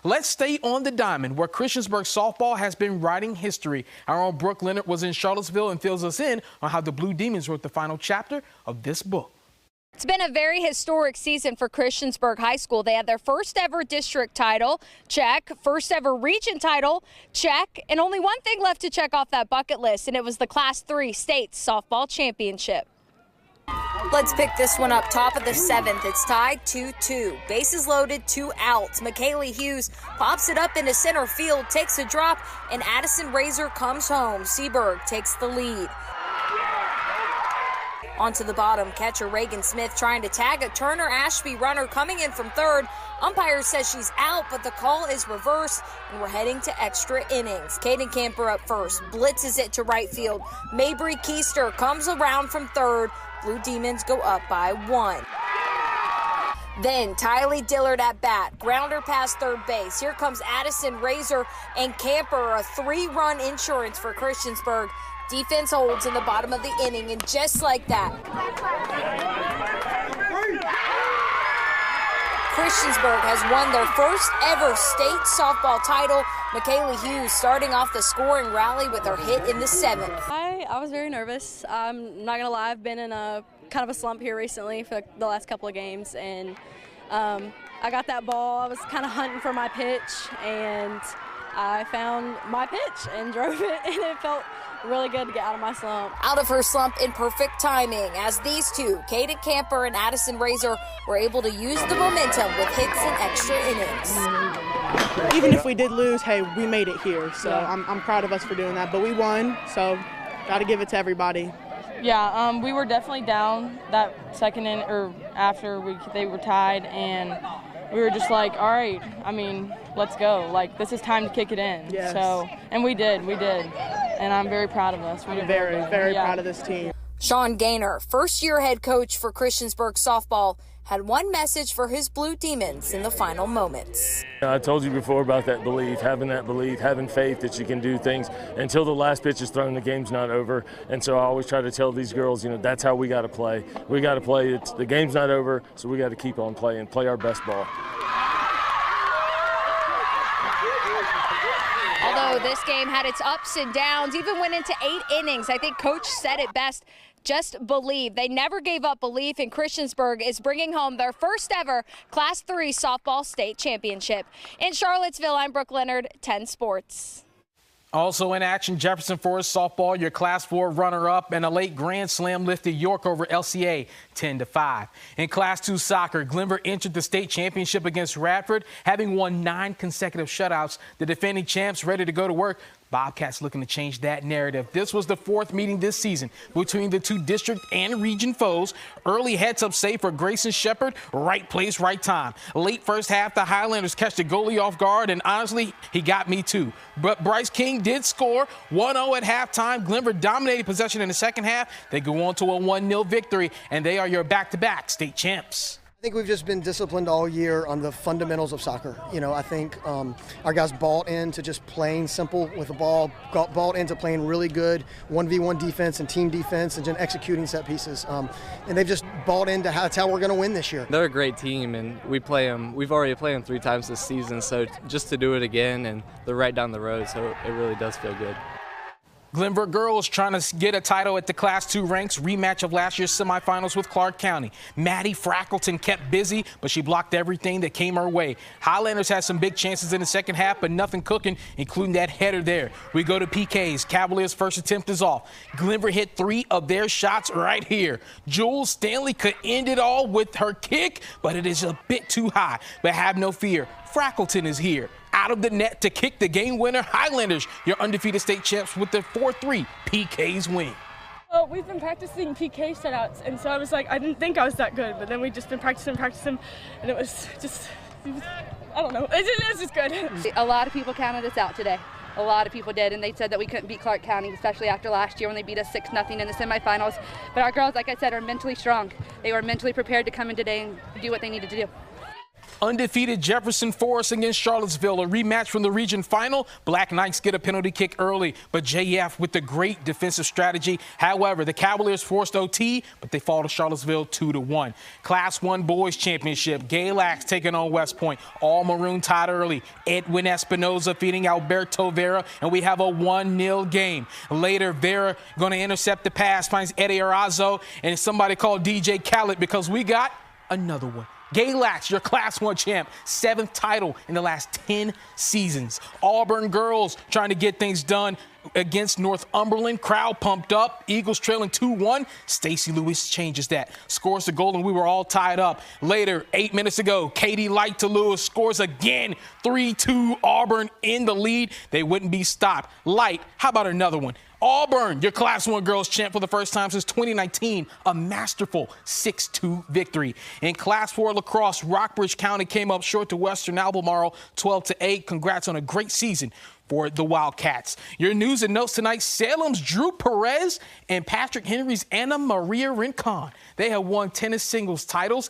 Let's stay on the diamond, where Christiansburg softball has been writing history. Our own Brooke Leonard was in Charlottesville and fills us in on how the Blue Demons wrote the final chapter of this book. It's been a very historic season for Christiansburg High School. They had their first ever district title, check. First ever region title, check. And only one thing left to check off that bucket list, and it was the Class 3 State Softball Championship. Let's pick this one up. Top of the 7th. It's tied 2-2. Bases loaded, 2 outs. McKaylee Hughes pops it up into center field, takes a drop, and Addison Razor comes home. Seaburg takes the lead. Onto the bottom, catcher Reagan Smith trying to tag a Turner Ashby runner coming in from third. Umpire says she's out, but the call is reversed, and we're heading to extra innings. Kaden Camper up first, blitzes it to right field. Mabry Keister comes around from third. Blue Demons go up by 1. Then Tylee Dillard at bat, grounder past third base. Here comes Addison Razor and Camper, a 3-run insurance for Christiansburg. Defense holds in the bottom of the inning, and just like that, Christiansburg has won their first ever state softball title. McKaylee Hughes starting off the scoring rally with her hit in the 7th. I was very nervous. I'm not going to lie, I've been in a kind of a slump here recently for the last couple of games, and I got that ball. I was kind of hunting for my pitch, and I found my pitch and drove it, and it felt really good to get out of my slump. Out of her slump in perfect timing, as these two, Kaden Camper and Addison Razor, were able to use the momentum with hits in extra innings. Even if we did lose, hey, we made it here, so I'm proud of us for doing that. But we won, so got to give it to everybody. Yeah, we were definitely down that second inning, or after they were tied, and we were just like, all right, I mean, let's go. Like, this is time to kick it in. Yes. So, and we did. And I'm very proud of us. I'm very proud of this team. Sean Gaynor, first-year head coach for Christiansburg softball, had one message for his Blue Demons in the final moments. I told you before about that belief, having faith that you can do things until the last pitch is thrown, the game's not over. And so I always try to tell these girls, that's how we got to play. We got to play. The game's not over, so we got to keep on playing, play our best ball. Although this game had its ups and downs, even went into 8 innings, I think Coach said it best. Just believe. They never gave up belief, and Christiansburg is bringing home their first ever Class 3 softball state championship. In Charlottesville, I'm Brooke Leonard, 10 Sports. Also in action, Jefferson Forest softball, your Class 4 runner-up, and a late grand slam lifted York over LCA 10-5. In Class 2 soccer, Glenver entered the state championship against Radford, having won 9 consecutive shutouts. The defending champs ready to go to work. Bobcats looking to change that narrative. This was the 4th meeting this season between the 2 district and region foes. Early heads-up save for Grayson Shepard. Right place, right time. Late first half, the Highlanders catch the goalie off guard, and honestly, he got me too. But Bryce King did score 1-0 at halftime. Glenver dominated possession in the second half. They go on to a 1-0 victory, and they are your back-to-back state champs. I think we've just been disciplined all year on the fundamentals of soccer. I think our guys bought into just playing simple with the ball, bought into playing really good 1v1 defense and team defense and just executing set pieces. And they've just bought into that's how we're going to win this year. They're a great team, and we play them. We've already played them 3 times this season, so just to do it again, and they're right down the road, so it really does feel good. Glenver girls trying to get a title at the Class 2 ranks. Rematch of last year's semifinals with Clark County. Maddie Frackleton kept busy, but she blocked everything that came her way. Highlanders had some big chances in the second half, but nothing cooking, including that header there. We go to PKs. Cavaliers' first attempt is off. Glenver hit 3 of their shots right here. Jules Stanley could end it all with her kick, but it is a bit too high. But have no fear. Frackleton is here. Out of the net to kick the game winner. Highlanders, your undefeated state champs with their 4-3 PKs win. Well, we've been practicing PK shutouts, and so I was like, I didn't think I was that good, but then we've just been practicing, and it was just, I don't know, it's just good. A lot of people counted us out today. A lot of people did, and they said that we couldn't beat Clark County, especially after last year when they beat us 6-0 in the semifinals. But our girls, like I said, are mentally strong. They were mentally prepared to come in today and do what they needed to do. Undefeated Jefferson Forest against Charlottesville, a rematch from the region final. Black Knights get a penalty kick early, but JF with the great defensive strategy. However, the Cavaliers forced OT, but they fall to Charlottesville 2-1. Class 1 Boys Championship, Galax taking on West Point. All maroon tied early. Edwin Espinoza feeding Alberto Vera, and we have a 1-0 game. Later, Vera going to intercept the pass, finds Eddie Arazo, and somebody called DJ Khaled because we got another one. Galax, your Class 1 champ, 7th title in the last 10 seasons. Auburn girls trying to get things done against Northumberland. Crowd pumped up. Eagles trailing 2-1. Stacey Lewis changes that. Scores the goal, and we were all tied up. Later, 8 minutes ago, Katie Light to Lewis scores again. 3-2, Auburn in the lead. They wouldn't be stopped. Light, how about another one? Auburn, your Class 1 girls champ for the first time since 2019, a masterful 6-2 victory. In Class 4 lacrosse, Rockbridge County came up short to Western Albemarle 12-8. Congrats on a great season for the Wildcats. Your news and notes tonight: Salem's Drew Perez and Patrick Henry's Anna Maria Rincon. They have won tennis singles titles.